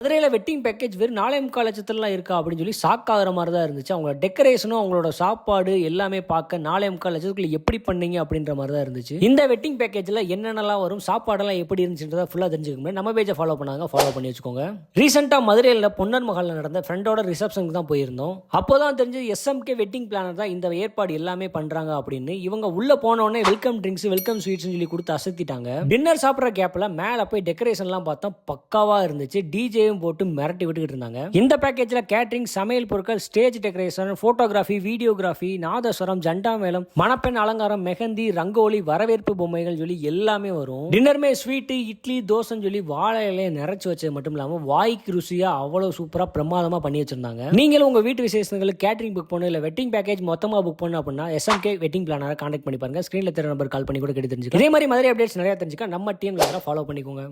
மதுரையில் wedding package வெறும் 4,4 லட்சத்துலாம் இருக்கா அப்படின்னு சொல்லி ஷாக் ஆகிற மாதிரி தான் இருந்துச்சு. அவங்களோட டெக்கரேஷனும் அவங்களோட சாப்பாடு எல்லாமே பார்க்க 4,4 லட்சத்துக்குள்ள எப்படி பண்ணீங்க அப்படின்ற மாதிரி தான் இருந்துச்சு. இந்த வெட்டிங் பேக்கேஜில் என்னென்னலாம் வரும், சாப்பாடெல்லாம் எப்படி இருந்துச்சுன்றதை ஃபுல்லாக தெரிஞ்சுக்க நம்ம பேஜை ஃபாலோ பண்ணி வச்சுக்கோங்க. ரீசெண்டாக மதுரையில் பொன்னர் மகாலில் நடந்த ஃப்ரெண்டோட ரிசப்ஷனுக்கு தான் போயிருந்தோம். அப்போ தான் தெரிஞ்சு எஸ்எம்கே வெட்டிங் பிளானர் தான் இந்த ஏற்பாடு எல்லாமே பண்ணுறாங்க அப்படின்னு. இவங்க உள்ளே போனோடனே வெல்கம் ட்ரிங்க்ஸ் வெல்கம் ஸ்வீட்ஸ்னு சொல்லி கொடுத்து அசத்திட்டாங்க. டின்னர் சாப்பிட்ற கேப்பில் மேலே போய் டெக்கரேஷன்லாம் பார்த்தா பக்காவாக இருந்துச்சு. டிஜே போட்டு மிரட்டி விட்டுக்கிட்டு இருந்தாங்க. இந்த பேக்கேஜ்ல கேட்டரிங், சமையல் பொருட்கள், ஸ்டேஜ் டெக்கரேஷன், போட்டோகிராஃபி, வீடியோகிராஃபி, நாதஸ்வரம், ஜண்டா மேளம், மணப்பெண் அலங்காரம், மெஹந்தி, ரங்கோலி, வரவேற்பு பொம்மைகள் சொல்லி எல்லாமே வரும். டின்னருமே ஸ்வீட், இட்லி, தோசைன்னு சொல்லி வாழை இலையை நிறைச்சு வச்சது மட்டும் இல்லாம வாய்க்கு ருசியா அவ்வளவு சூப்பரா பிரமாதமா பண்ணி வச்சிருந்தாங்க. நீங்களும் உங்க வீட்டு விசேஷங்களுக்கு கேட்டரிங் புக் பண்ணணும், இல்ல வெட்டிங் பேக்கேஜ் மொத்தமா புக் பண்ணணும் அப்படின்னா எஸ்எம்கே வெட்டிங் பிளானரை கான்டாக்ட் பண்ணி பாருங்க. ஸ்கிரீன்ல தெரிய நம்பர் கால் பண்ணி கூட கேட்டு தெரிஞ்சுக்க. இதே மாதிரி மதுரை அப்டேட்ஸ் நிறைய தெரிஞ்சுக்க நம்ம டீம் ஃபாலோ பண்ணிக்கோங்க.